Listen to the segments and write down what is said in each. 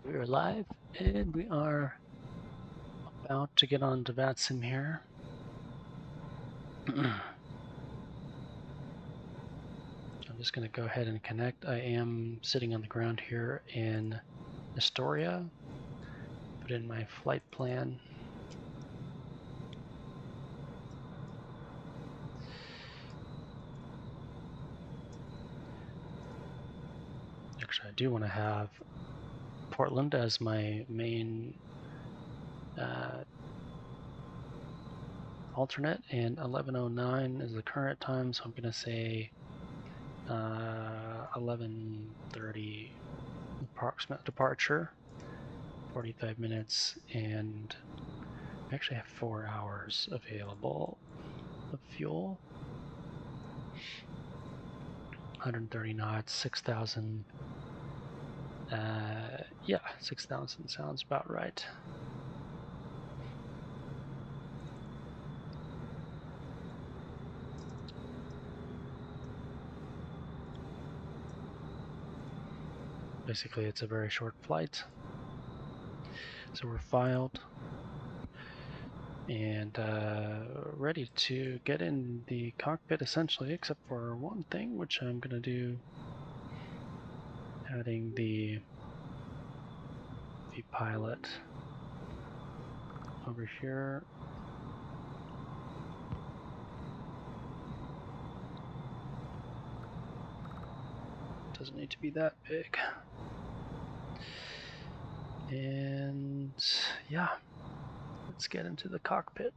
We are live, and we are about to get on to VATSIM here. I'm just going to go ahead and connect. I am sitting on the ground here in Astoria. Put in my flight plan. Actually, I do want to have Portland as my main alternate, and 11:09 is the current time, so I'm going to say 11:30 approximate departure, 45 minutes, and I actually have 4 hours available of fuel. 130 knots, 6,000. Yeah, 6,000 sounds about right. Basically, it's a very short flight. So we're filed and ready to get in the cockpit essentially, except for one thing, which I'm going to do, adding the pilot over here. Doesn't need to be that big. And yeah, let's get into the cockpit.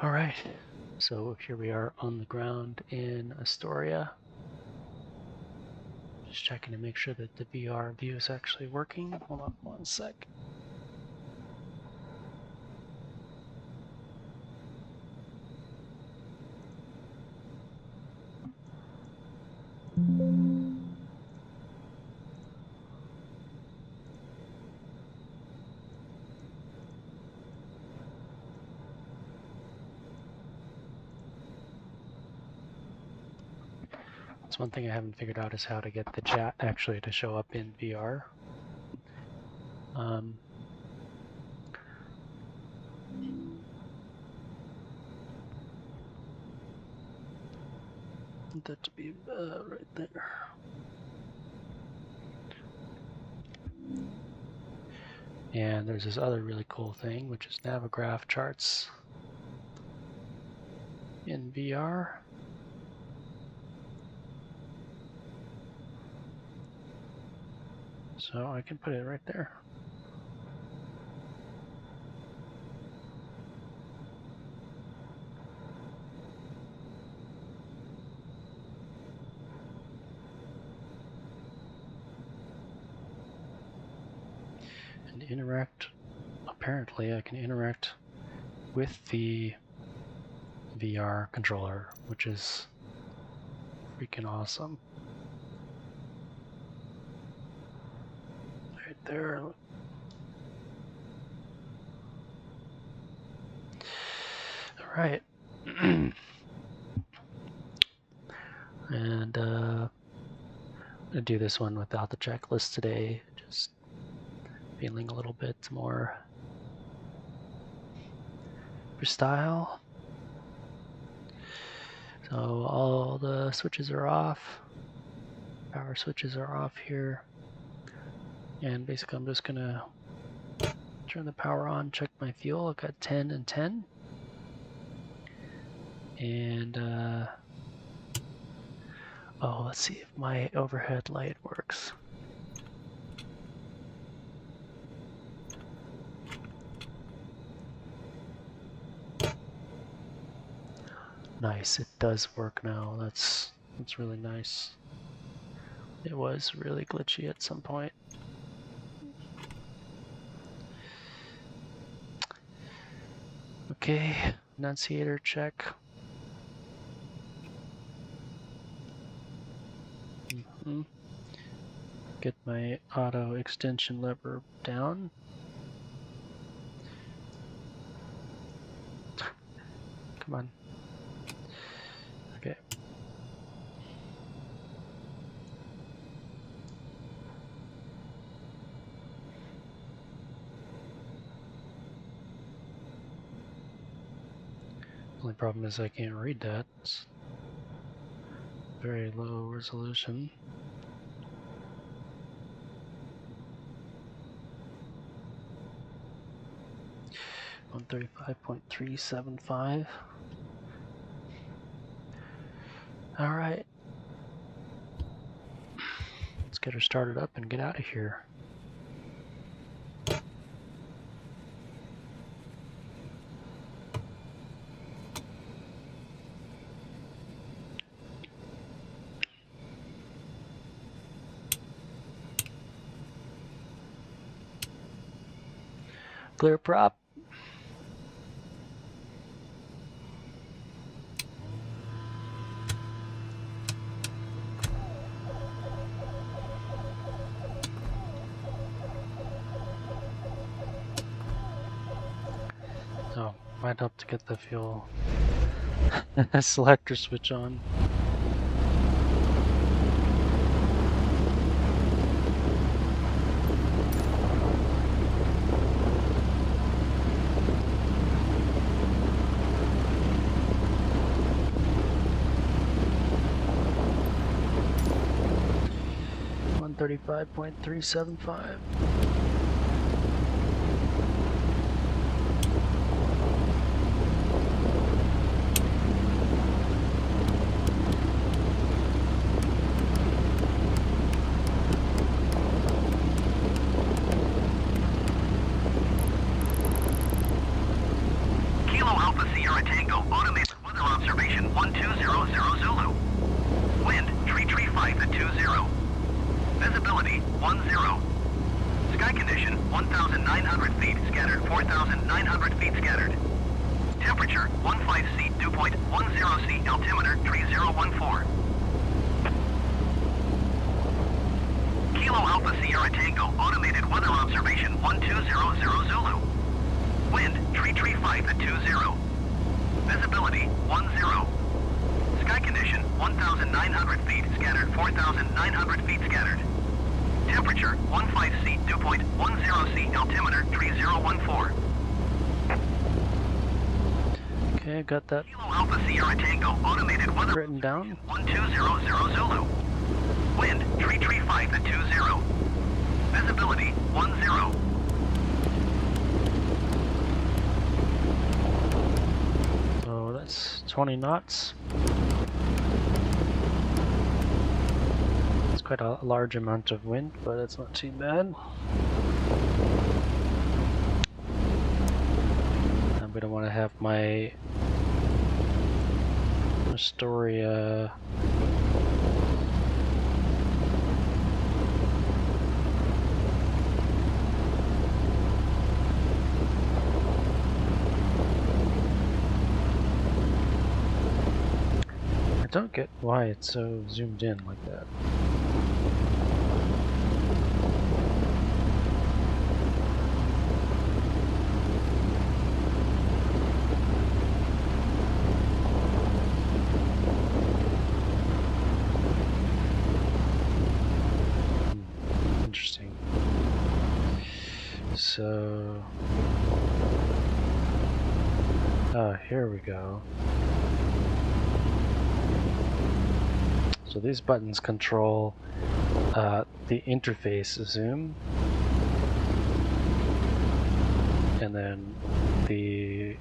All right, so here we are on the ground in Astoria. Just checking to make sure that the VR view is actually working. Hold on one sec. That's one thing I haven't figured out, is how to get the chat actually to show up in VR. Want that to be right there. And there's this other really cool thing, which is Navigraph charts in VR. So I can put it right there. And interact, apparently I can interact with the VR controller, which is freaking awesome. Right there. All right. And I'm gonna do this one without the checklist today, just feeling a little bit more freestyle. So all the switches are off, power switches are off here, and basically I'm just gonna turn the power on, check my fuel. I've got 10 and 10, and oh, let's see if my overhead light works. Nice, it does work now. That's really nice. It was really glitchy at some point. Okay, annunciator check. Get my auto extension lever down. Come on. Okay. Only problem is I can't read that. It's very low resolution. .375. All right. Let's get her started up and get out of here. Clear prop. Oh, might help to get the fuel selector switch on. .375. Okay, got that written down. 1200 Zulu. Wind 335 at 20. Visibility 10. So that's 20 knots. It's quite a large amount of wind, but it's not too bad. We don't want to have my Astoria I don't get why it's so zoomed in like that. Interesting. So, here we go. So these buttons control the interface zoom, and then the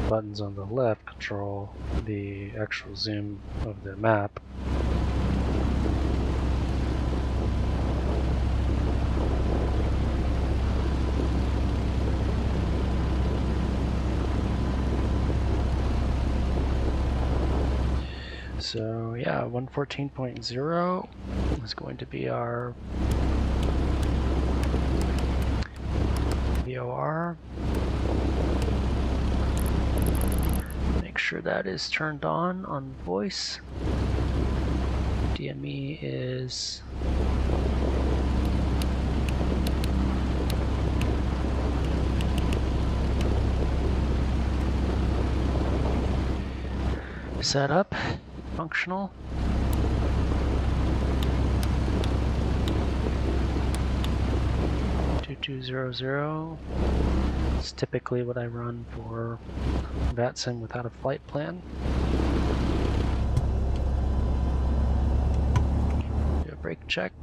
buttons on the left control the actual zoom of the map. So yeah, 114.0 is going to be our VOR. Make sure that is turned on voice. DME is set up, functional. It's typically what I run for VATSIM without a flight plan. Do a brake check.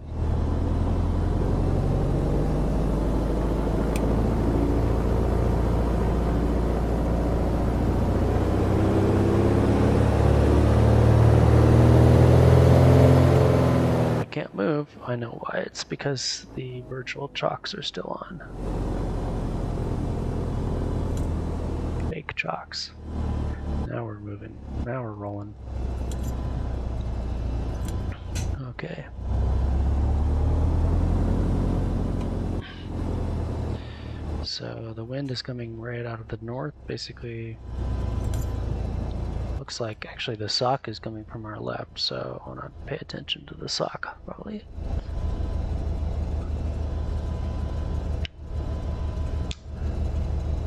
I can't move. I know why. It's because the virtual chocks are still on. Fake chocks. Now we're moving. Now we're rolling. Okay. So the wind is coming right out of the north. Basically, looks like actually the sock is coming from our left, so I want to pay attention to the sock probably.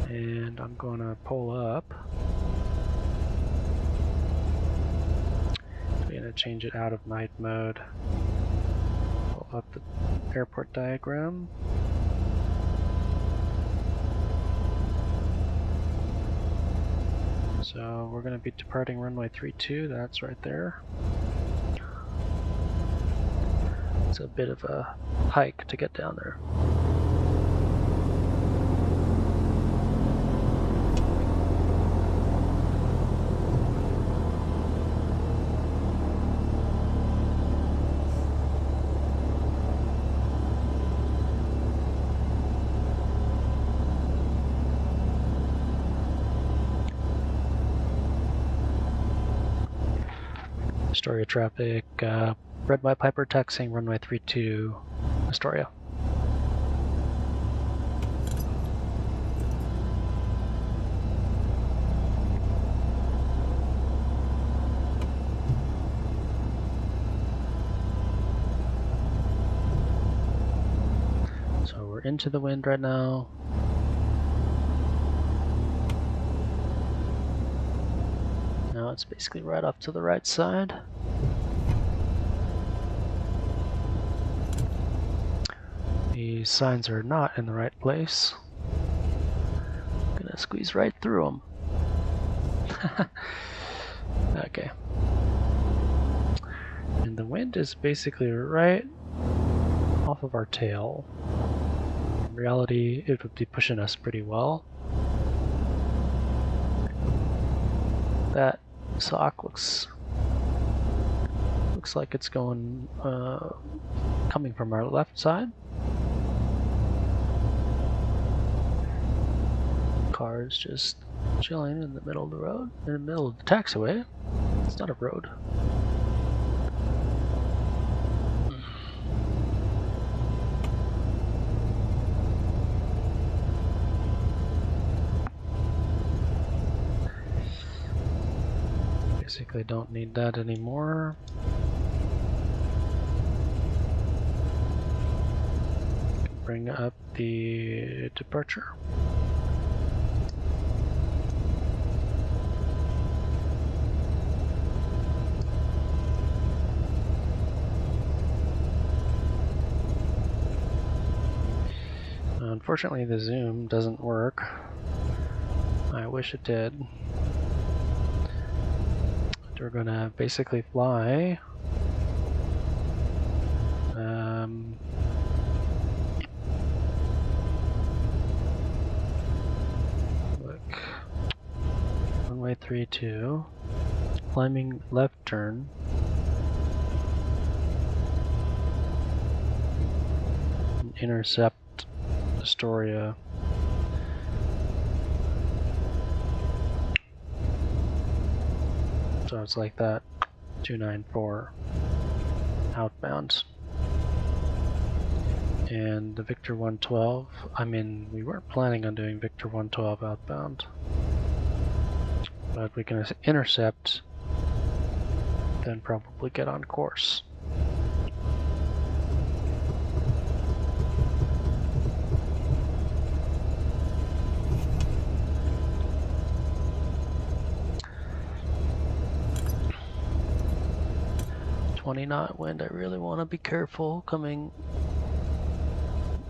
And I'm going to pull up. I'm going to change it out of night mode. Pull up the airport diagram. So we're going to be departing runway 32, that's right there. It's a bit of a hike to get down there. Astoria traffic, Red White Piper taxiing runway 32, Astoria. So we're into the wind right now. Now it's basically right off to the right side. The signs are not in the right place. I'm gonna squeeze right through them. Okay. And the wind is basically right off of our tail. In reality, it would be pushing us pretty well. That sock looks like it's going coming from our left side. Cars just chilling in the middle of the road, in the middle of the taxiway. It's not a road. Basically don't need that anymore. Bring up the departure. Unfortunately, the zoom doesn't work. I wish it did. We're gonna basically fly look, runway 32, climbing left turn, and intercept Astoria. So it's like that, 294 outbound. And the Victor 112, I mean, we weren't planning on doing Victor 112 outbound, but we can intercept, then probably get on course. 20 knot wind. I really want to be careful coming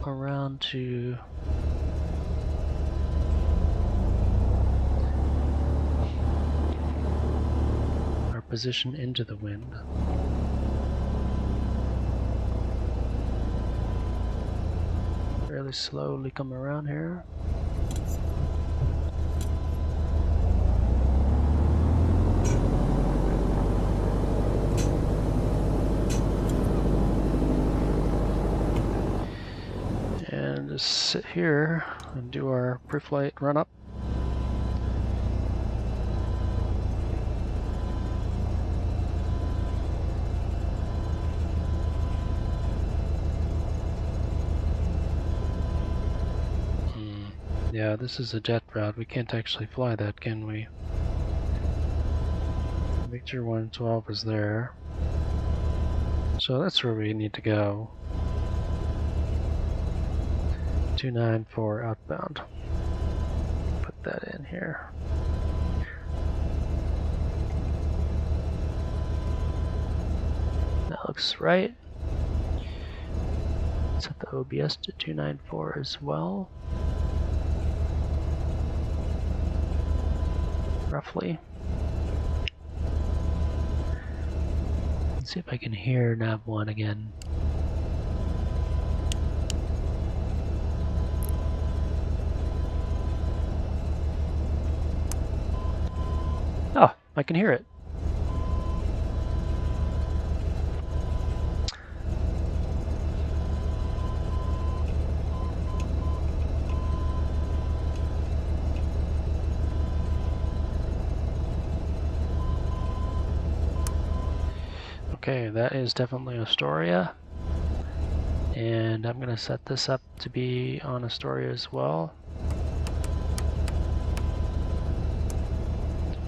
around to our position into the wind. Fairly slowly come around here. And just sit here and do our pre-flight run up. Yeah, this is a jet route. We can't actually fly that, can we? Victor 112 is there. So that's where we need to go. 294 outbound. Put that in here. That looks right. Set the OBS to 294 as well. Roughly. Let's see if I can hear nav 1 again. Oh, I can hear it. Okay, that is definitely Astoria. And I'm going to set this up to be on Astoria as well.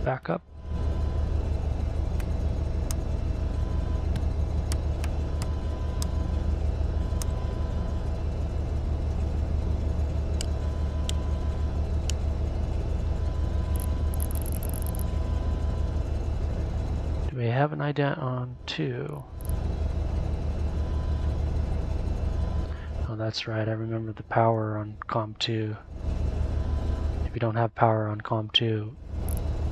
Back up. Do we have an ident on 2? Oh, that's right. I remember the power on COM 2. If you don't have power on COM 2,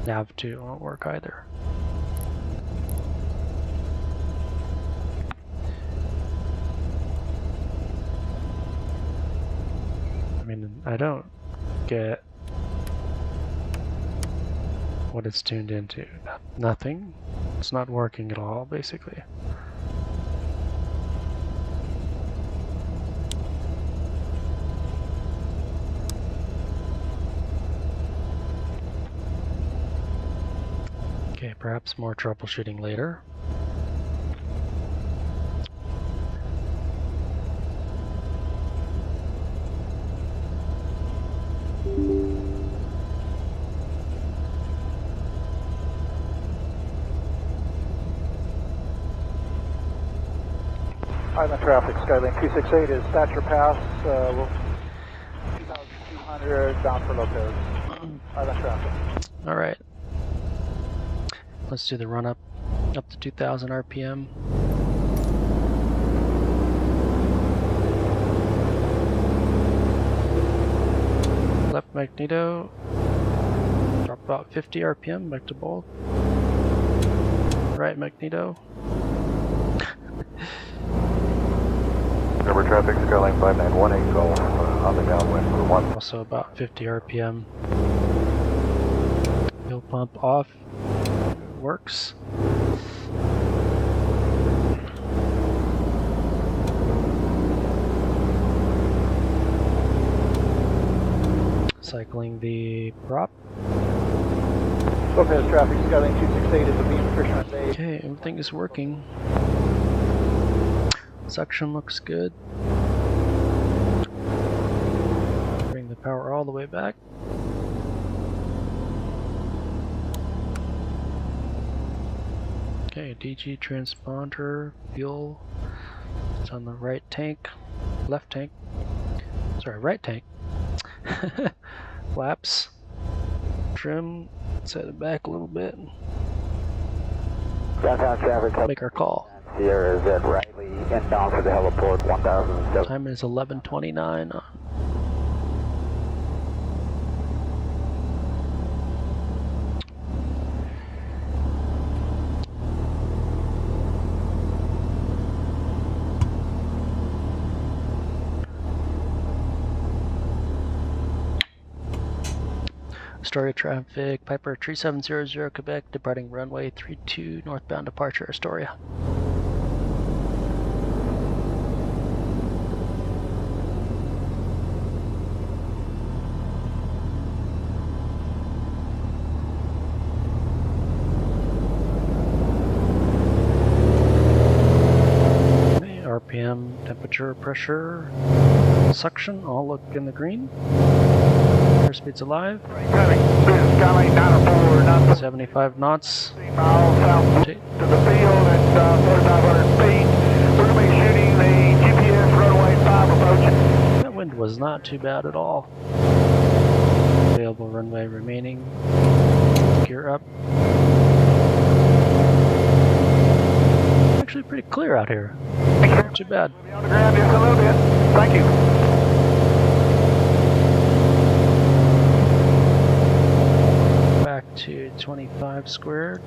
nav 2 won't work either. I mean, I don't get what it's tuned into. Nothing. It's not working at all, basically. Okay, perhaps more troubleshooting later. Island traffic, Skylink 268 is Thatcher Pass, 2200 bound for Lopez. Island traffic. All right. Let's do the run up to 2000 RPM. Left magneto. Drop about 50 RPM back to bold. Right magneto. River traffic, Skylink 5918 Golf, on the downwind for 1. Also about 50 RPM. Fuel pump off. Works. Cycling the prop. Lopez traffic, Skylink 268 is a beam Fisherman Bay. Okay, everything is working. Suction looks good. Bring the power all the way back. Okay, DG transponder, fuel. It's on the right tank, left tank. Sorry, right tank. Flaps. Trim. Set it back a little bit. Downtown traffic. Make our call. Sierra Z Riley, inbound for the heliport 1007. Time is 11:29. Astoria traffic, Piper 3700 Quebec, departing runway 32, northbound departure Astoria. RPM, temperature, pressure, suction, all look in the green. Airspeed's alive. 75 knots. Miles south to the field at 4,500 feet. We're going to be shooting the GPS runway 5 approaching. That wind was not too bad at all. Available runway remaining. Gear up. Actually pretty clear out here. Not too bad. We'll be on the ground just a little bit. Thank you. Back to 25 squared.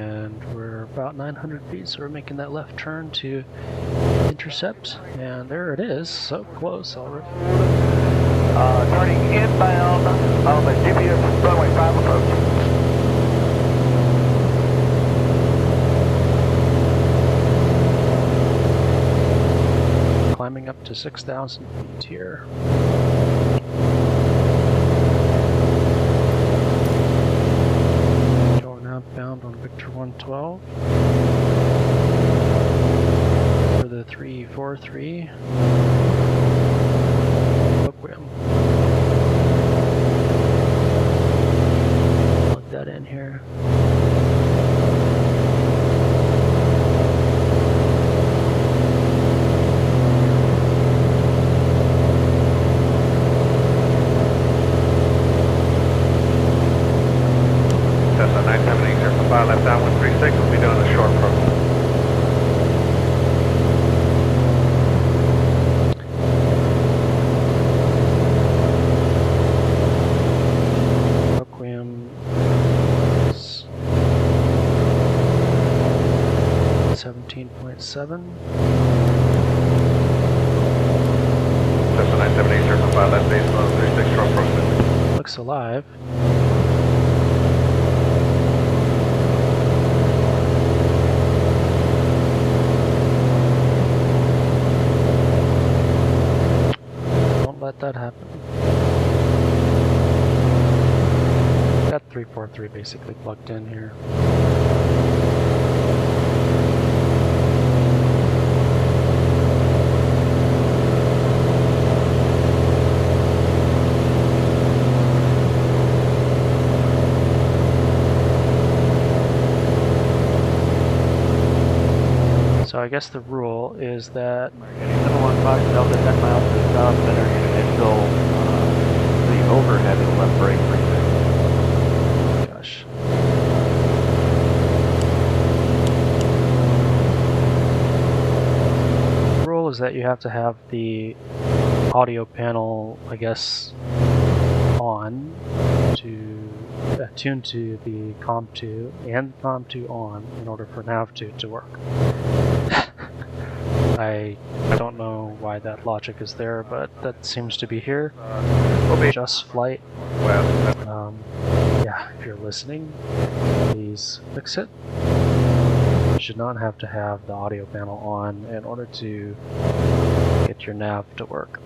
And we're about 900 feet, so we're making that left turn to intercept. And there it is, so close already. Turning inbound on the GPS runway 5 approach. Climbing up to 6,000 feet here. Going outbound on Victor 112 for the 343. Hoquiam. Plug that in here. Cessna 978, circle 5, left down 136, we'll be doing a short program. Hoquiam is 17.7. Cessna 978, circle 5, left base, 36, short program. Looks alive. Don't let that happen. Got 343 basically plugged in here. So I guess the rule is that 715 Delta 10 miles to the south, center initial the overhead and left brake precinct. gosh. The rule is that you have to have the audio panel, I guess, on to tuned to the COM2 and COM2 on in order for nav2 to work. I don't know why that logic is there, but that seems to be here. JustFlight. Yeah, if you're listening, please fix it. You should not have to have the audio panel on in order to get your nav to work.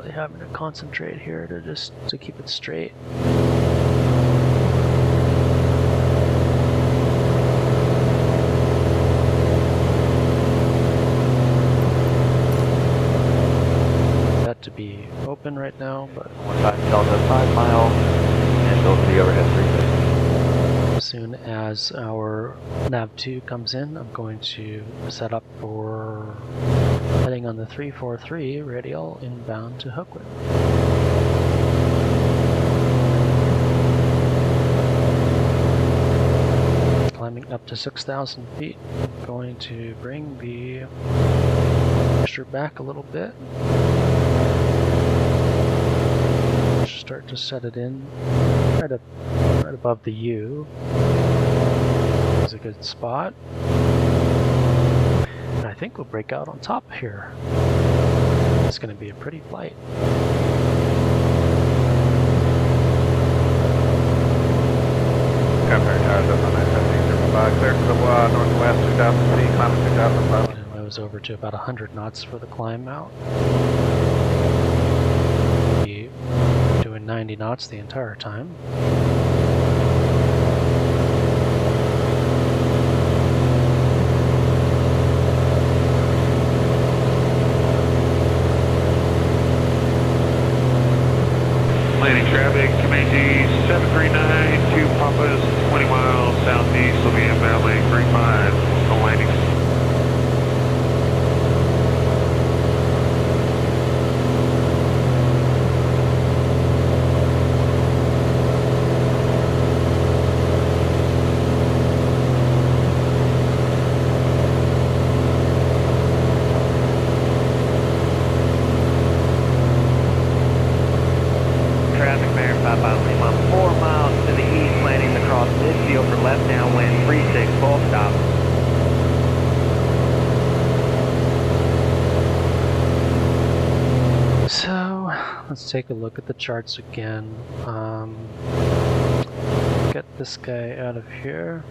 Having to concentrate here to keep it straight. soon as our nav2 comes in, I'm going to set up for heading on the 343 radial inbound to Hoquiam. Climbing up to 6,000 feet, I'm going to bring the pressure back a little bit. Start to set it in right above the U. It's a good spot. And I think we'll break out on top here. It's going to be a pretty flight. Captain tires up on 917, clear to the northwest 2000 feet, climbing 2005. And I was over to about 100 knots for the climb out. Doing 90 knots the entire time. Landing traffic, Comanche 739, 2 Papas, 20 miles southeast, will be inbound lane 35, no landing. Let's take a look at the charts again. Get this guy out of here.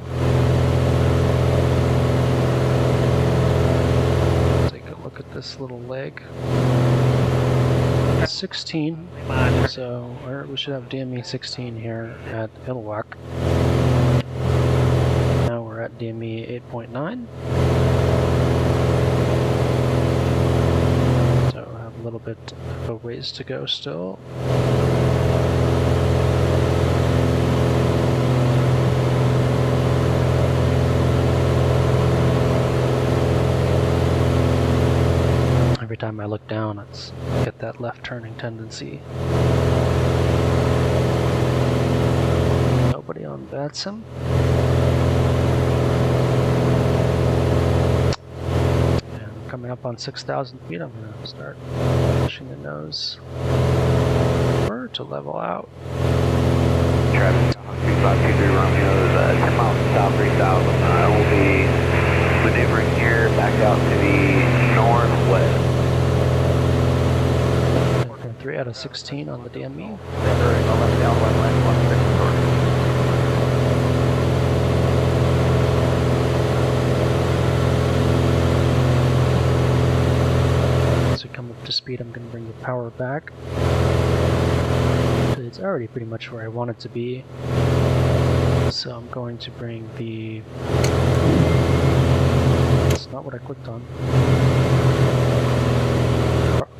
Take a look at this little leg. 16, so we should have DME 16 here at Ilwak. Now we're at DME 8.9. A little bit of a ways to go still. Every time I look down, it's get that left turning tendency. Nobody on VATSIM. Coming up on 6,000 feet, I'm going to start pushing the nose over to level out. Traffic, 2523 Romeo, 10 miles south 3000. I will be maneuvering here back out to the northwest. 3 out of 16 on the DME. To speed, I'm going to bring the power back. It's already pretty much where I want it to be. So I'm going to bring the... That's not what I clicked on.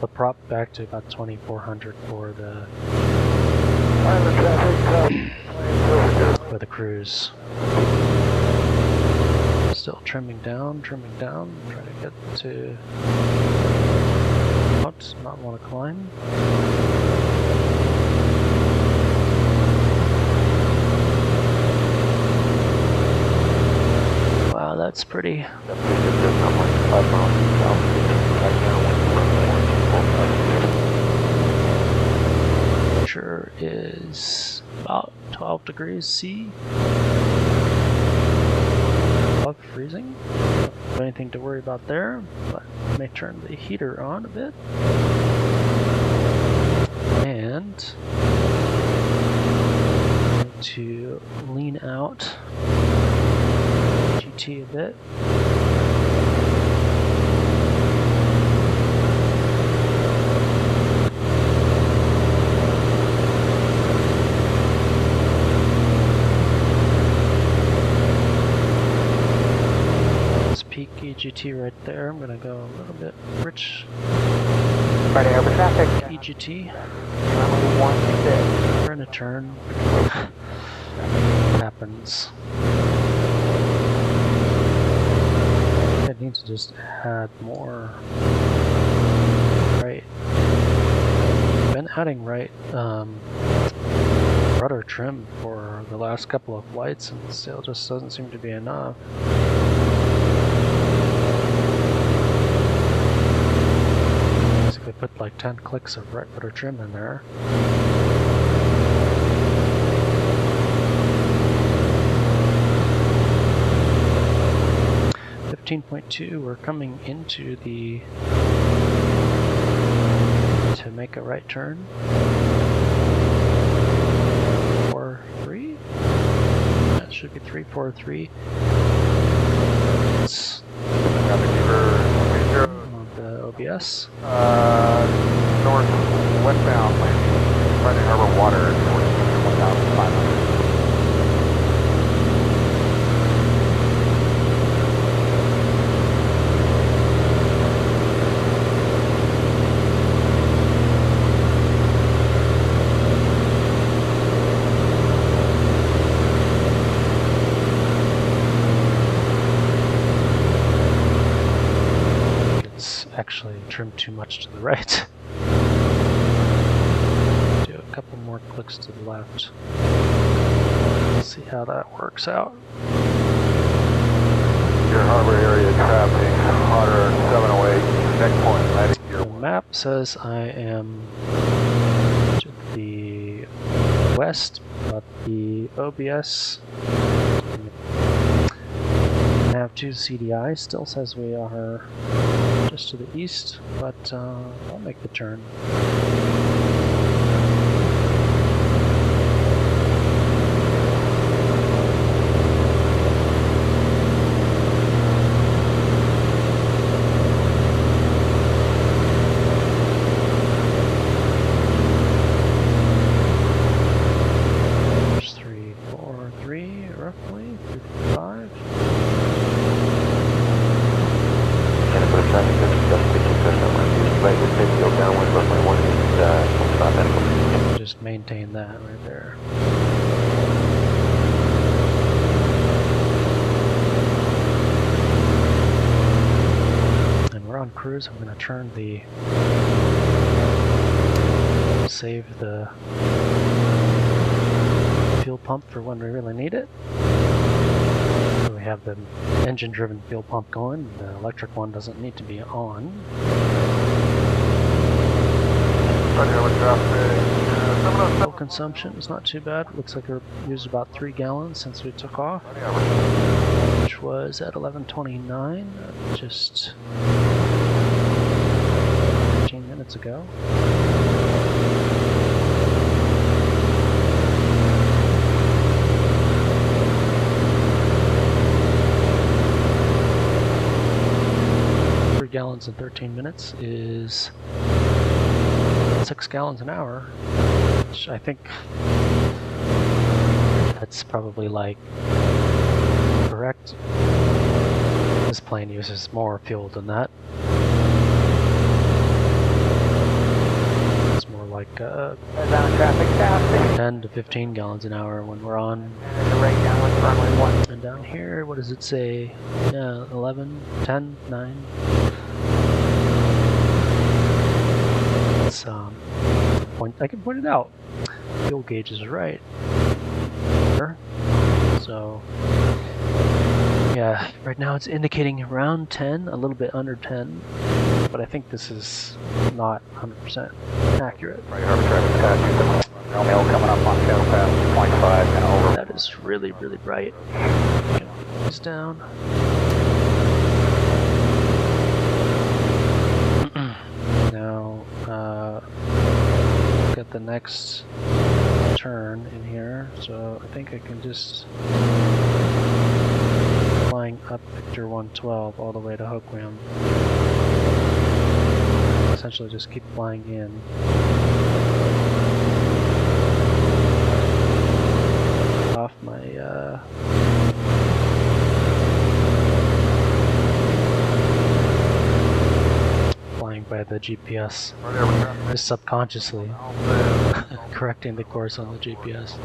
The prop back to about 2400 for the cruise. Still trimming down, trying to get to... not want to climb. Wow, that's pretty. Temperature is about 12 degrees C. Above freezing. Don't have anything to worry about there, but I may turn the heater on a bit. And to lean out GT a bit. Let's peak EGT right there. I'm gonna go a little bit rich. Friday over traffic. EGT. Runway 16. We're in a turn. Happens. need to just add more right. Been adding right rudder trim for the last couple of flights, and still just doesn't seem to be enough. Basically put like 10 clicks of right rudder trim in there. We're coming into the to make a right turn. 4-3. That should be 3-4-3. It's on the OBS. Northwestbound landing, Friday Harbor Water, 1,500. Actually trimmed too much to the right. Do a couple more clicks to the left. Let's see how that works out. Your harbor area traffic, Otter 708, next point, landing gear. The map says I am to the west, but the OBS nav 2 CDI still says we are just to the east, but I'll make the turn. There's 343 roughly, 345. Just maintain that right there. And we're on cruise. I'm going to turn the save the fuel pump for when we really need it. So we have the engine-driven fuel pump going. The electric one doesn't need to be on. Fuel consumption is not too bad. Looks like we used about 3 gallons since we took off, which was at 11:29, just 15 minutes ago. Gallons in 13 minutes is 6 gallons an hour, which I think that's probably like correct. This plane uses more fuel than that. It's more like 10 to 15 gallons an hour when we're on. And down here, what does it say? Yeah, 11, 10, 9. It's, I can point it out. Fuel gauge is right. So, yeah, right now it's indicating around 10, a little bit under 10, but I think this is not 100% accurate. Romeo coming up on tail pass 2.5 and over. That is really, really bright. It's down. Now, get the next turn in here, so I think I can just flying up Victor 112 all the way to Hoquiam. Essentially just keep flying in. Off my flying by the GPS, just subconsciously correcting the course on the GPS.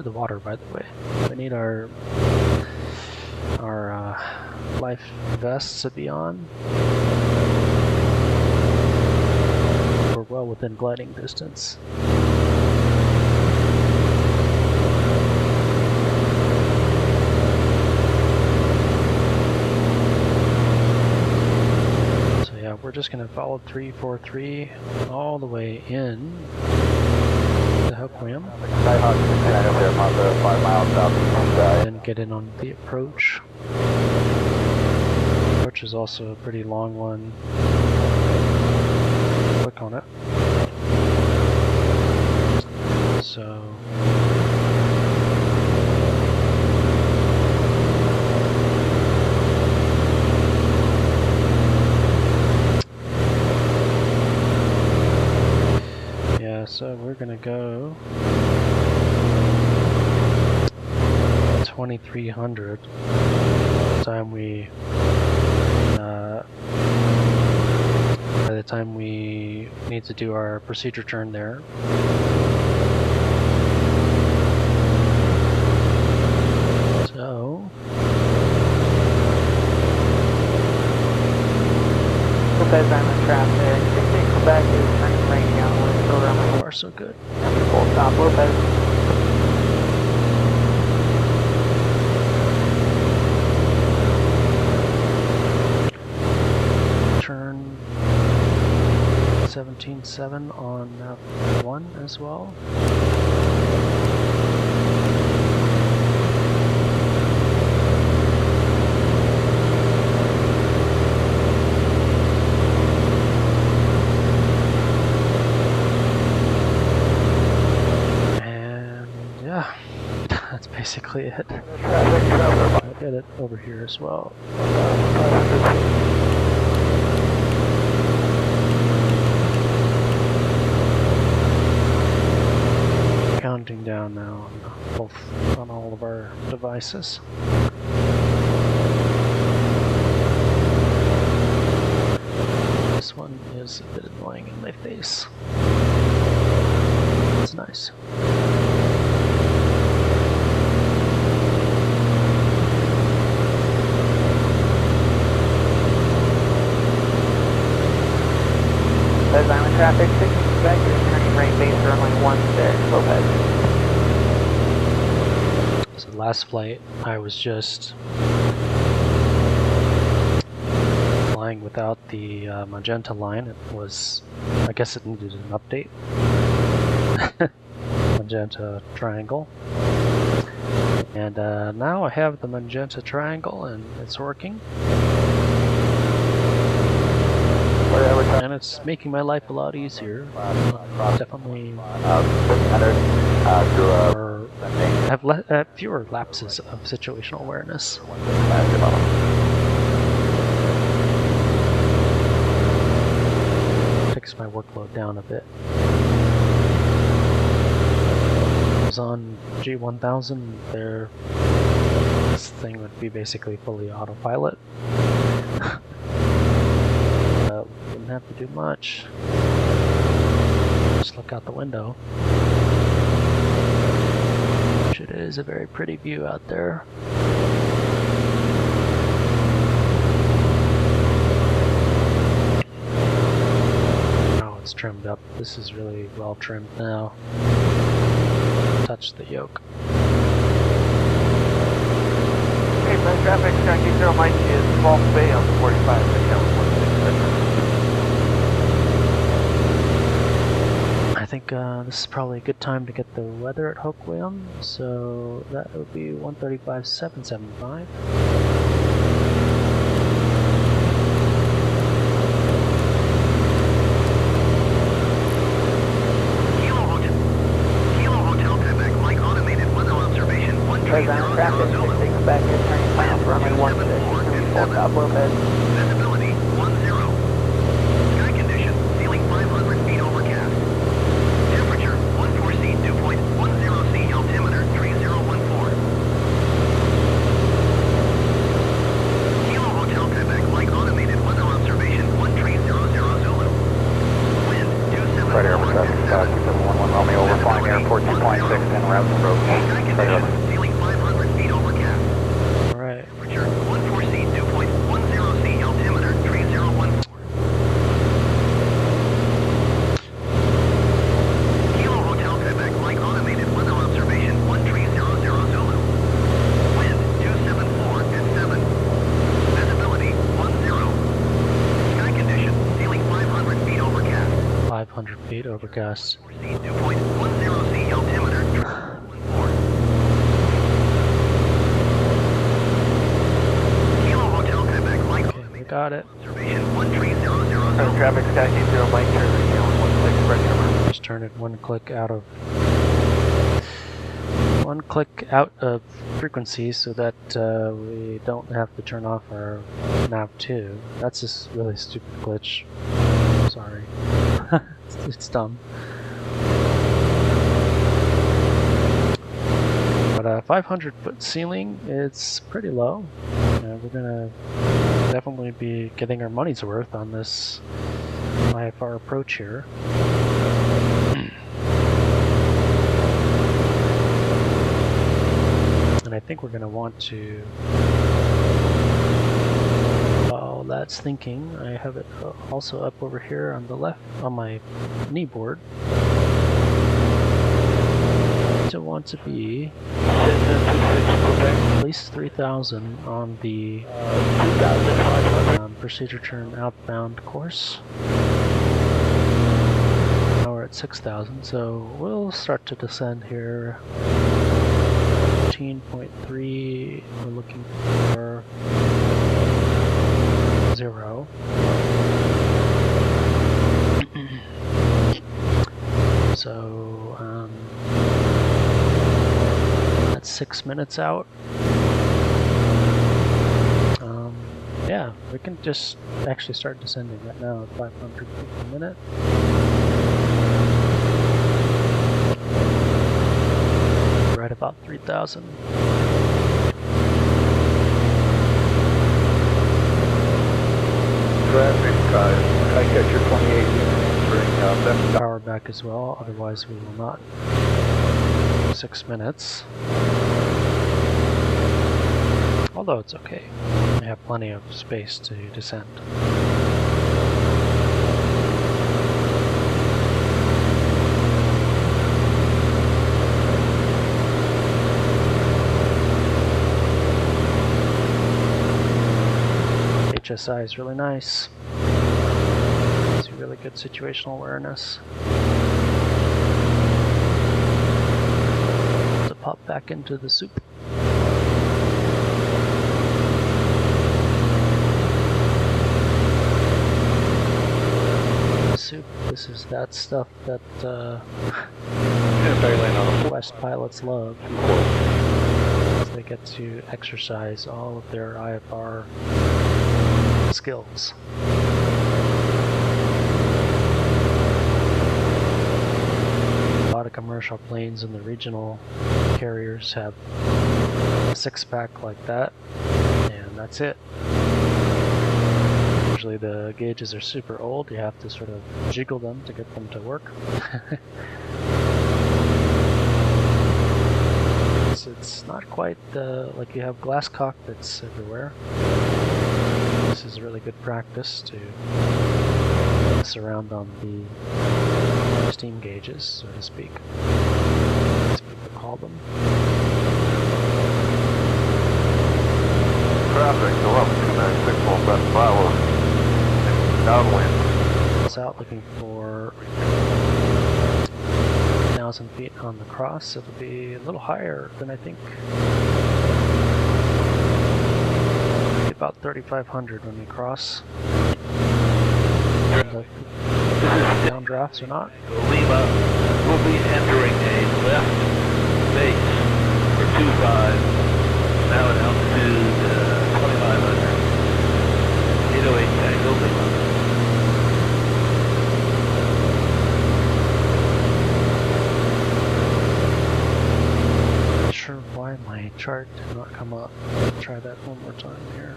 over the water, by the way. We need our life vests to be on. We're well within gliding distance. So yeah, we're just going to follow 343 all the way in to Hoquiam. Skyhawk 69 up there, Papa, 5 miles southeast side. And get in on the approach. Approach is also a pretty long one. Click on it. So yeah, so we're gonna go 2300 by the time we need to do our procedure turn there. So Lopez, I'm in traffic. 16 Quebec is turning right down. We're still around. so far so good. Full stop, Lopez. Turn 17.7 on map 1 as well. And yeah, that's basically it. I'll get it over here as well. Counting down now on all of our devices. This one is a bit annoying in my face. It's nice. Lopez, I'm in traffic. 16 Quebec is turning right base runway 16, Lopez. So last flight, I was just flying without the magenta line. It was, I guess it needed an update. Magenta triangle. And now I have the magenta triangle and it's working. And it's making my life a lot easier. Definitely have fewer lapses of situational awareness. Takes my workload down a bit. I was on G1000, this thing would be basically fully autopilot. Wouldn't have to do much. Just look out the window. Which it is a very pretty view out there. Oh, it's trimmed up. This is really well trimmed now. Touch the yoke. Hey, Brent, traffic, Yankee 0 Mike is False Bay on 45, I think this is probably a good time to get the weather at Hoquiam, so that would be 135.775. Kilo Hotel Quebec, like automated weather observation 1300 traffic, 16 Quebec is turning final for runway 16, full stop, Lopez. Visibility 10. Sky condition, ceiling 500 feet overcast. Temperature 14C, dew point 10C, altimeter 3014. Kilo Hotel Quebec, like automated weather observation 1300 Zulu. Wind 274. Right here, we're traffic, keep 11 Romeo, we're flying airport 2.6 en route approach. Sky condition, 8 overcast. 2.10C altimeter. 14. Kilo Hotel Quebec, Mike. Okay, we got it. Observation 13000. Traffic stacking 0 Mike, turn down 1 click, press number. Just turn it one click out of frequency so that we don't have to turn off our nav2. That's just really stupid glitch. Sorry. It's dumb. But 500-foot ceiling, it's pretty low. We're gonna definitely be getting our money's worth on this IFR approach here. And I think we're going to want to, while that's thinking, I have it also up over here on the left, on my knee board. To want to be at least 3,000 on the procedure turn outbound course. Now we're at 6,000, so we'll start to descend here. 14.3, we're looking for 0. So that's 6 minutes out. Yeah, we can just actually start descending right now at 500 feet per minute. Right about 3,000. Traffic, KHQM 28 entering Power back as well, otherwise we will not. 6 minutes. Although it's okay. We have plenty of space to descend. HSI is really nice. It's a really good situational awareness. To pop back into the soup. Soup. This is that stuff that West pilots love. They get to exercise all of their IFR skills. A lot of commercial planes and the regional carriers have a 6-pack like that, and that's it. Usually the gauges are super old, you have to sort of jiggle them to get them to work. It's not quite like you have glass cockpits everywhere. This is really good practice to mess around on the steam gauges, so to speak, as people call them. Traffic, 11296 on best pilot. Downwind. It's out looking for 1,000 feet on the cross. It'll be a little higher than I think. About 3,500 when we cross. The downdrafts or not. Lima will be entering a left base for 25, now at altitude 2,500. 808 Tango Lima. Not sure why my chart did not come up. Let's try that one more time here.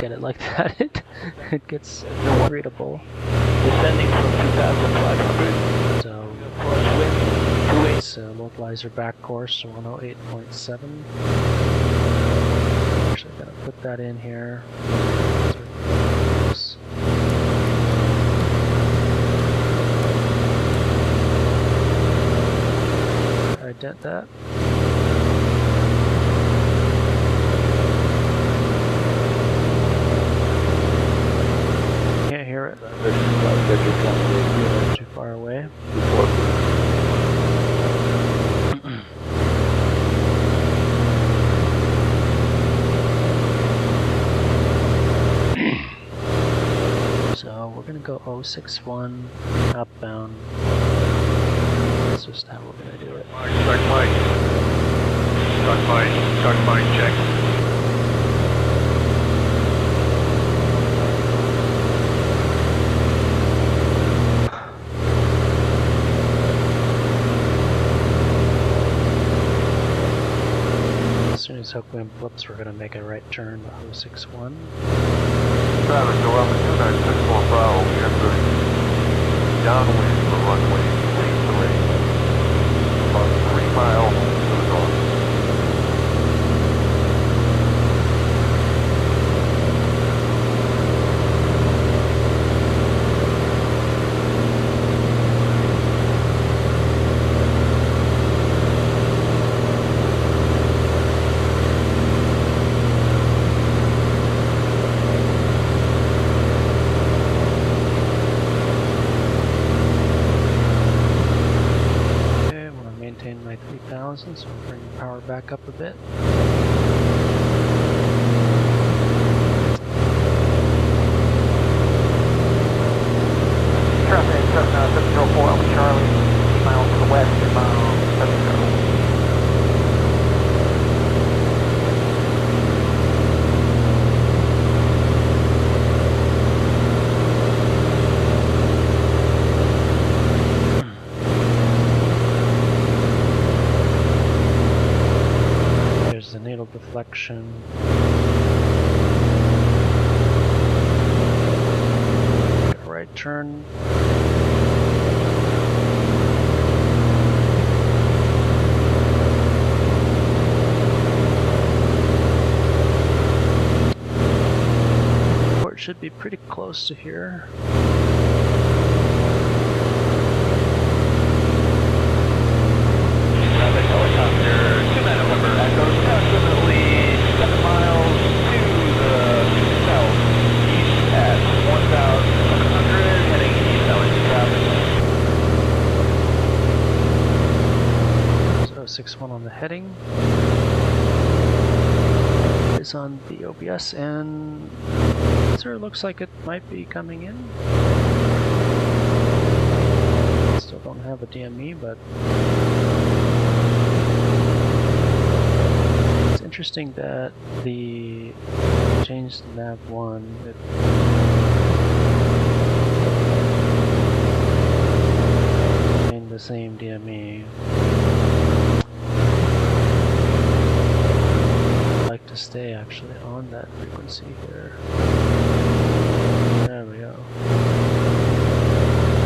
Get it like that, it gets readable. Descending from 2,500. So it's localizer back course 108.7. Actually gonna put that in here. that. Can't hear it. Too far away. So we're gonna go 061 outbound. That's just how we're gonna do it. JustFlight, check. As soon as Hoquiam flips, we're gonna make a right turn to 061. Traffic, go up and 2964 Bravo, we are good. Downwind for runway 23. About 3 miles to the north. So we'll bring the power back up a bit. Traffic, Cessna 704, Alpha Charlie, 8 miles to the west, 10 miles, 70. The needle deflection. Right turn. Port should be pretty close to here. Approximately 7 miles to the southeast at 1,700, heading eastbound traffic. So 61 on the heading. Is on the OBS, and sir, looks like it might be coming in. Still don't have a DME, but interesting that the changed nav 1 in the same DME. I'd like to stay actually on that frequency here. There we go.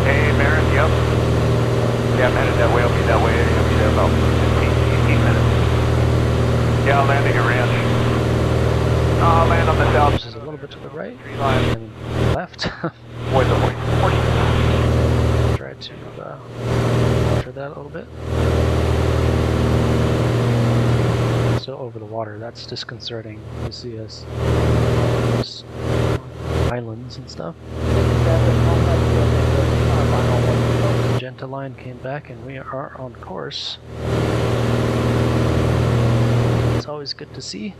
Hey, Marin, yep. Yeah, I'm headed that way. I'll be that way. I'll be there about 15 minutes. Yeah, landing a ranch. Land on the south. This is a little bit to the right and left. Voice away. Try to alter that a little bit. Still over the water. That's disconcerting. You see us islands and stuff. Magenta line came back and we are on course. It's always good to see.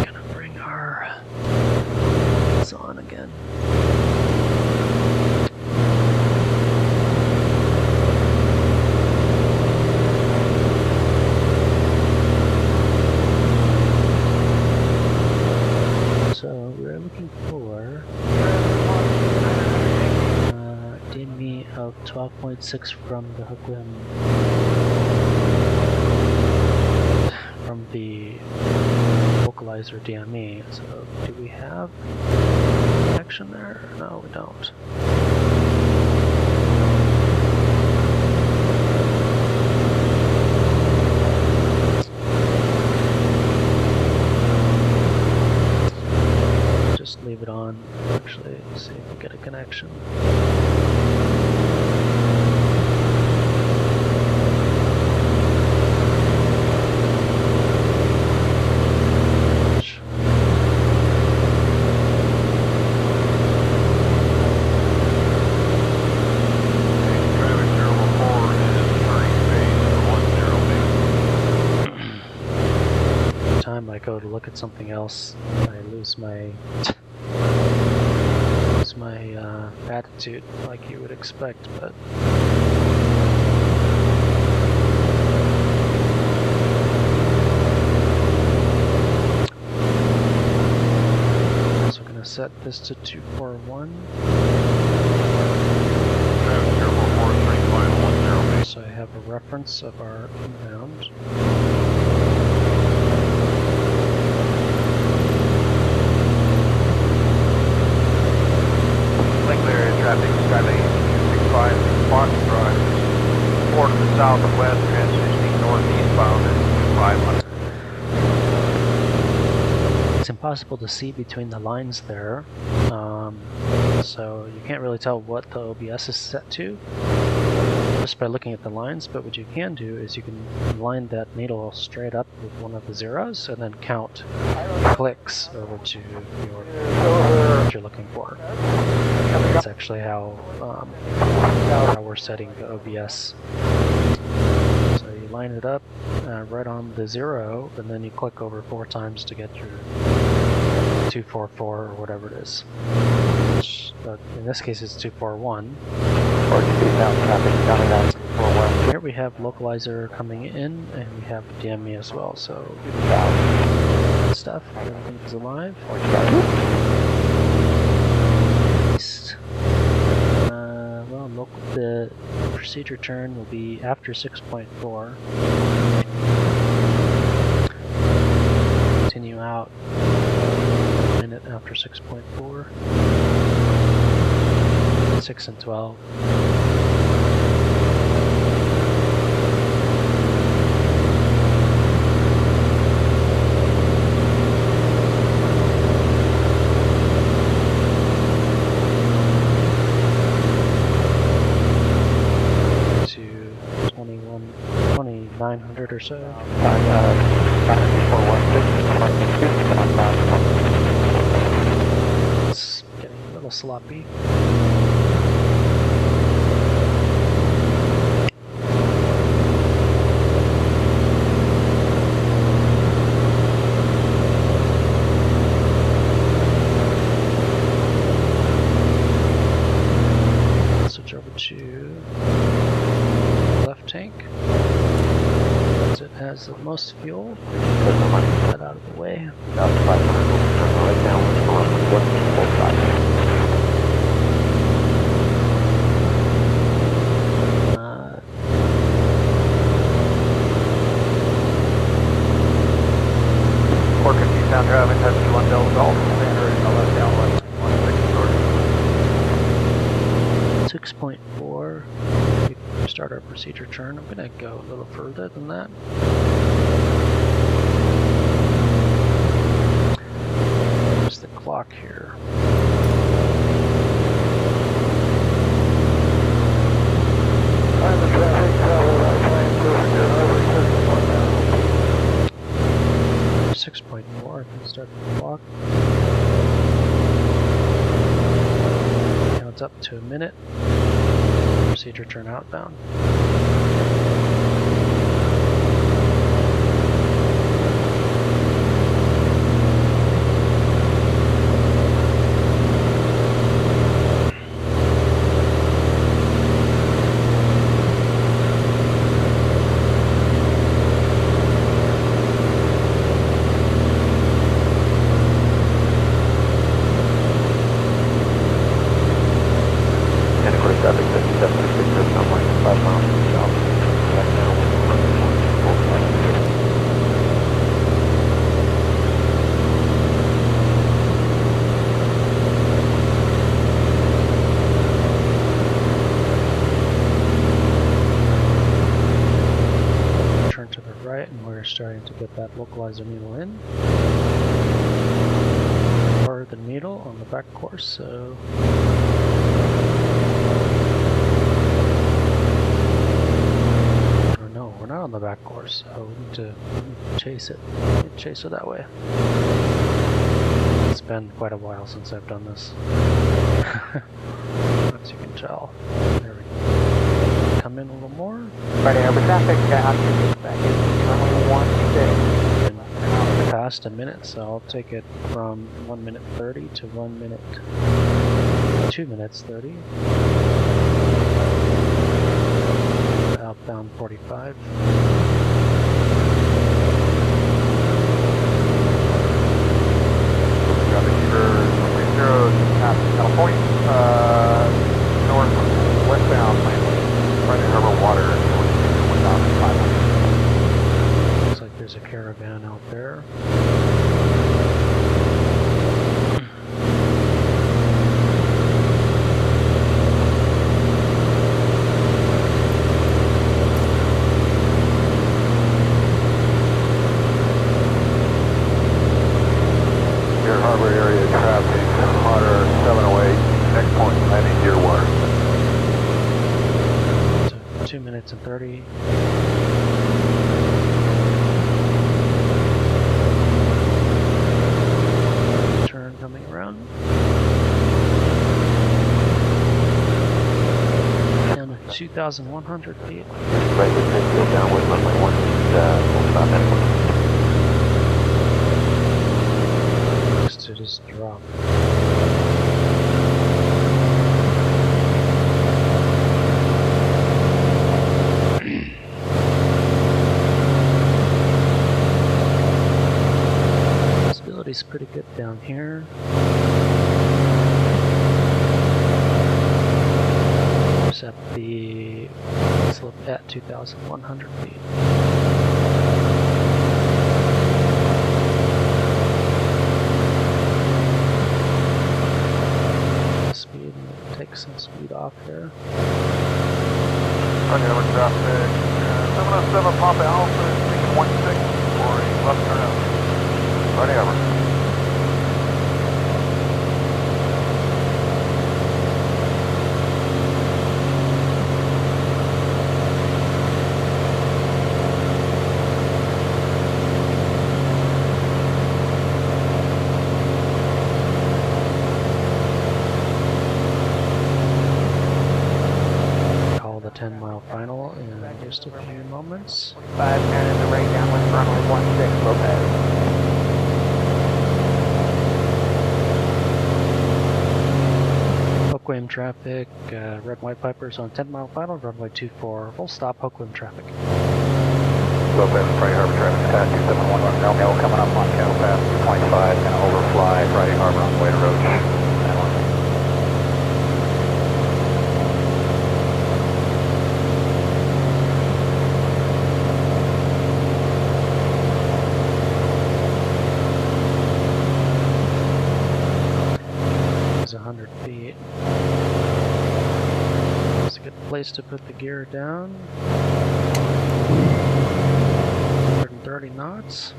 Gonna bring our on again. We're looking for DME of 12.6 from the Hoquiam, from the vocalizer DME. So do we have action there? No, we don't. leave it on. Actually, see if we get a connection. I go to look at something else, I lose my attitude like you would expect, but so we're gonna set this to 241. So I have a reference of our inbound. Traffic driving 265 Fox Drive, 4 to the south of west, transitioning northeastbound at 500. It's impossible to see between the lines there, so you can't really tell what the OBS is set to just by looking at the lines, but what you can do is you can line that needle straight up with one of the zeros and then count clicks over to what you're looking for. That's actually how we're setting the OBS. So you line it up right on the 0, and then you click over 4 times to get your 244 or whatever it is. Which, in this case, it's 241. Here we have localizer coming in, and we have DME as well. So stuff, everything is alive. Well, the procedure turn will be after 6.4. Continue out a minute after 6.4. 6 and 12. Or so. It's getting a little sloppy. Switch over to left tank. It has the most fuel. Get that out of the way. Eastbound traffic, that's 21 Delta Golf, standard, left downwind, 6.4. Start our procedure turn. I'm going to go a little further than that. There's the clock here. I'm the traffic, travel right lane, 6.4. I can start the clock. Now it's up to a minute. Procedure turn outbound. Starting to get that localizer needle in. Or the needle on the back course, so or no, we're not on the back course, so we need to chase it. Chase it that way. It's been quite a while since I've done this. As you can tell. There we go. Come in a little more. Friday Harbor traffic, KHQM back in runway 16. Past a minute, so I'll take it from 1 minute 30 to 2 minutes 30. Outbound 45. California, north westbound landing, Friday Harbor water, 1,500. Looks like there's a caravan out there. Your harbor area traffic, water 708, next point landing gear water. So 2 minutes and 30. Turn coming around. Down to 2,100 feet. Right, we take you downwind runway 15 minutes. To just drop. Visibility's pretty good down here. Just at the slope at 2,100 feet. Take some speed off there. Friday Harbor traffic, 707 Papa Alpha, 16 for a left turnout. Friday Harbor. Call the 10-mile final in just a few moments. 5 turn in the right downwind runway 16, Lopez. Hoquiam traffic, red and white Pipers on 10-mile final, runway 24, full stop Hoquiam traffic. Lopez, Friday Harbor traffic, KAST 271 Nil coming up on Cattle Pass 225, and overfly Friday Harbor on the way to Roach. It's 100 feet. It's a good place to put the gear down. 130 knots.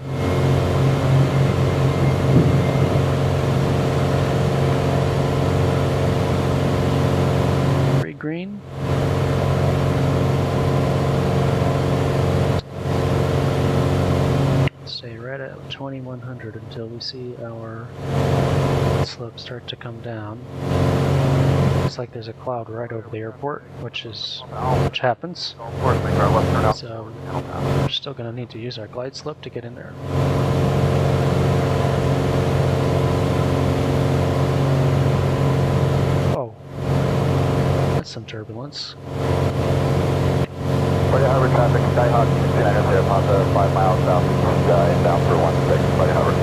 Pretty green. Stay right at 2100 until we see our slope start to come down. Looks like there's a cloud right over the airport, which happens. So we're still going to need to use our glide slope to get in there. Oh, that's some turbulence. Friday Harbor traffic, Skyhawk, United there, Papa, 5 miles south, inbound for 16, Friday Harbor.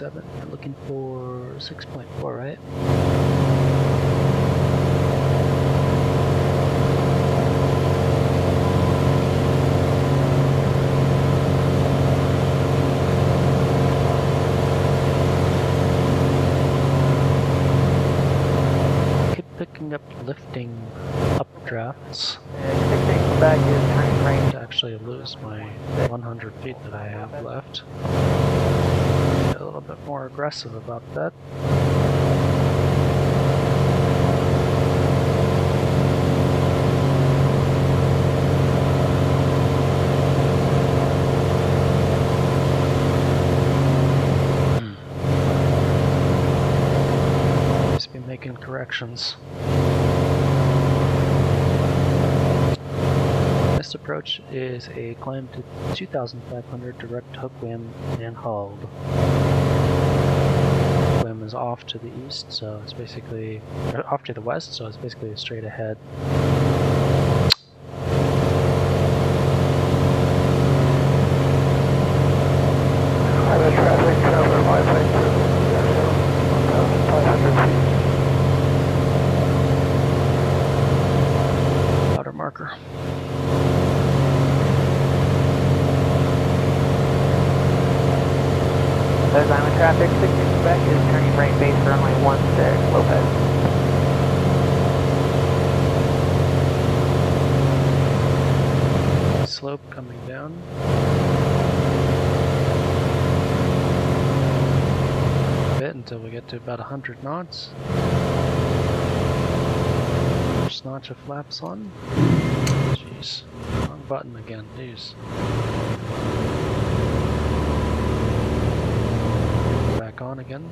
We're looking for 6.4, right? Keep picking up lifting updraft drafts Back is turning right. to actually lose my 100 feet that I have left. Get a little bit more aggressive about that. Just be making corrections. This approach is a climb to 2,500 direct Hoquiam and hauled. Hoquiam is off to the east, so it's basically off to the west, so it's basically a straight ahead. Highway traffic, traveler Wi-Fi service, 1,500 feet. Outer marker. There's Island traffic, 60 Quebec is turning right base runway 16, Lopez. Slope coming down. A bit until we get to about 100 knots. First notch of flaps on. Jeez, wrong button again, jeez. Back on again.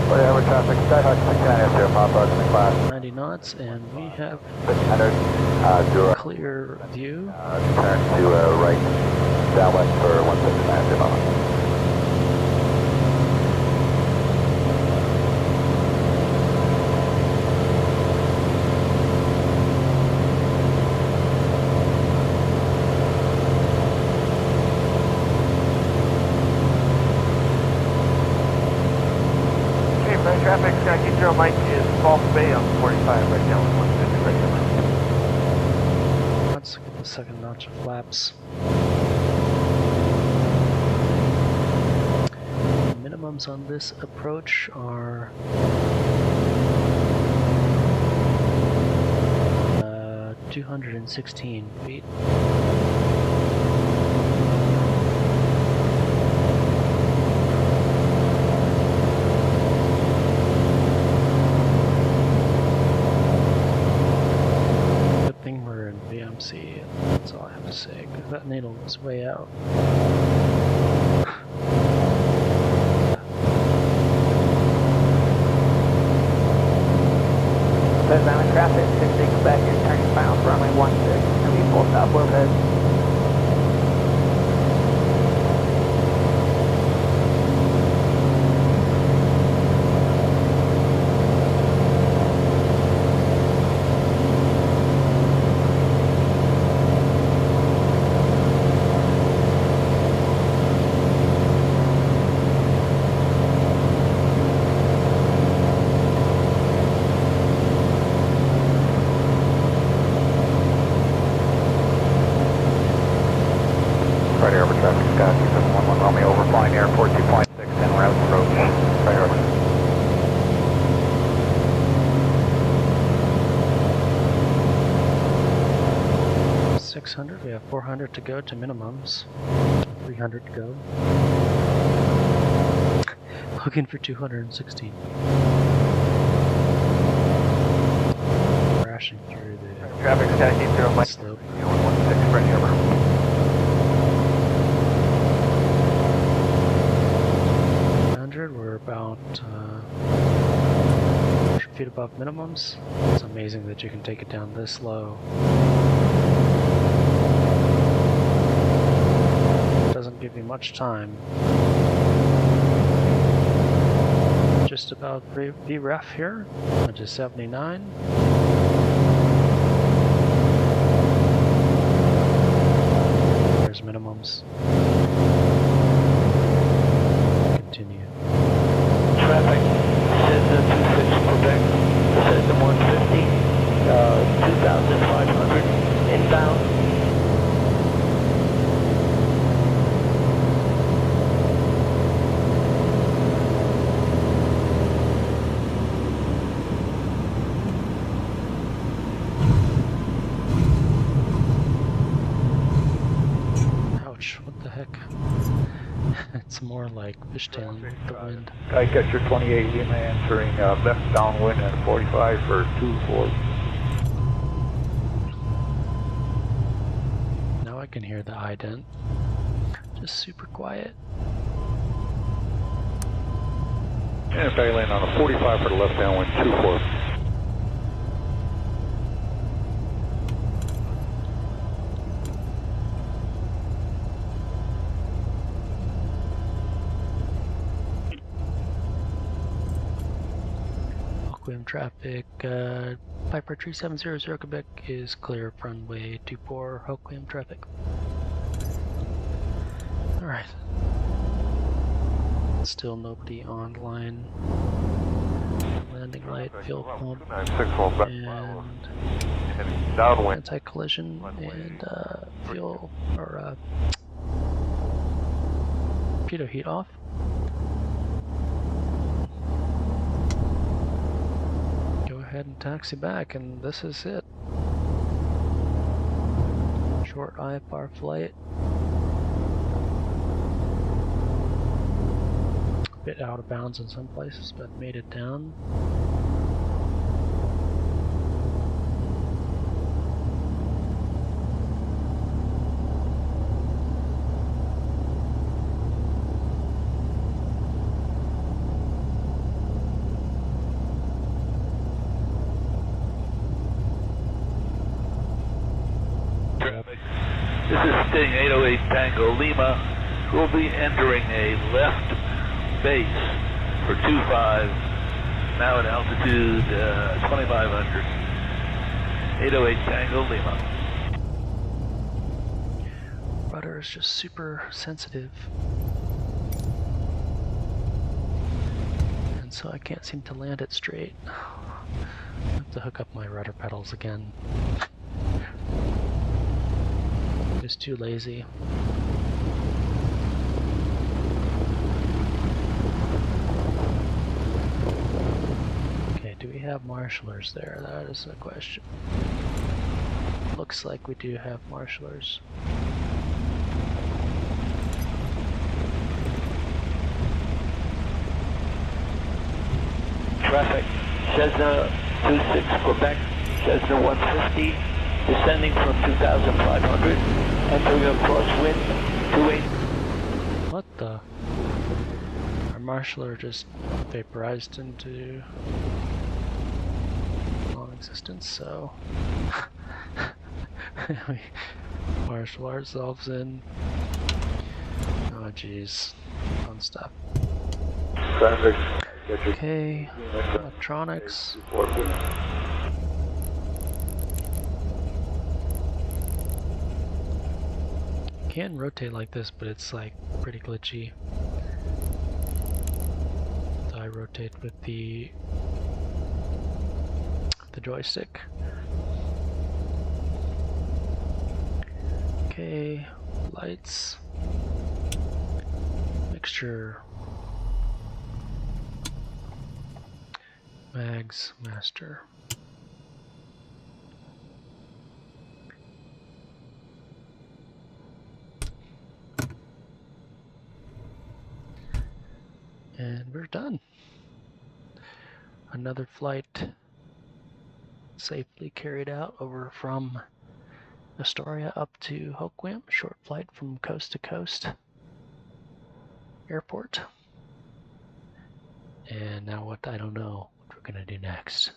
Whatever traffic, Skyhawk 690 here, Papa in the class. 90 knots, and we have 600, do a clear view. turn to right, downwind for 169 Papa. Traffic, Skykey 0 Mike is False Bay on 45 right now, 150 right now. Let's get the second notch of flaps. Minimums on this approach are 216 feet. That's all I have to say, because that needle was way out. There's Island traffic, 60 Quebec is turning final for runway 16, going to be full stop Lopez. Friday over traffic, Scott 711 Romeo overflying airport 2.6 and route approach. Friday over. We have 400 to go to minimums. 300 to go. Looking for 216. Crashing through the Traffic, Skykey 0 Mike, slope. 116 right over. 100, we're about 100 feet above minimums. It's amazing that you can take it down this low. Doesn't give you much time. Just about VREF here, which is 79. There's minimums. Continue. Traffic, Cessna 26 Quebec, Cessna 150, 2,500 inbound. more like fishtailing with the wind. Skycatcher 28 Lima entering left downwind and 45 for 24. Now I can hear the ident. Just super quiet. And tail lane on a 45 for the left downwind, 24. Hoquiam traffic, Piper 3700 Quebec is clear of runway 24 Hoquiam traffic. Alright. Still nobody online. Landing light, fuel pump, and anti-collision, and fuel, or pitot heat off. Go ahead and taxi back, and this is it. Short IFR flight. Bit out of bounds in some places, but made it down. Traffic. This is Sting 808 Tango Lima. We'll be entering a left base for 25, now at altitude 2500. 808 Tango Lima. Rudder is just super sensitive. And so I can't seem to land it straight. I have to hook up my rudder pedals again. Just too lazy. Do we have marshalers there? That is the question. Looks like we do have marshalers. Traffic, Cessna 26 Quebec, Cessna 150, descending from 2,500, entering a crosswind 28. What the? Our marshaler just vaporized into non-existence, so we marshal ourselves in. Oh jeez, fun stuff. Traffic. Okay, electronics. Can rotate like this, but it's like pretty glitchy. So I rotate with the joystick. Okay, lights, mixture, mags, master. And we're done. Another flight safely carried out over from Astoria up to Hoquiam, short flight from coast to coast airport. And now what, I don't know what we're gonna do next.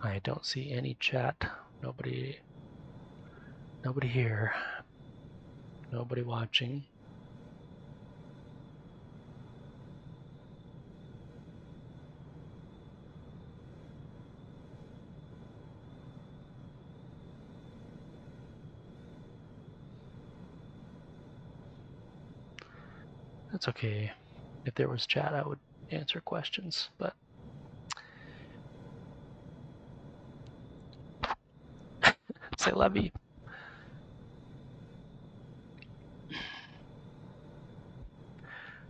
I don't see any chat, nobody here, nobody watching. That's okay. If there was chat, I would answer questions, but c'est la vie.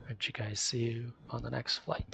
Alright, you guys, see you on the next flight.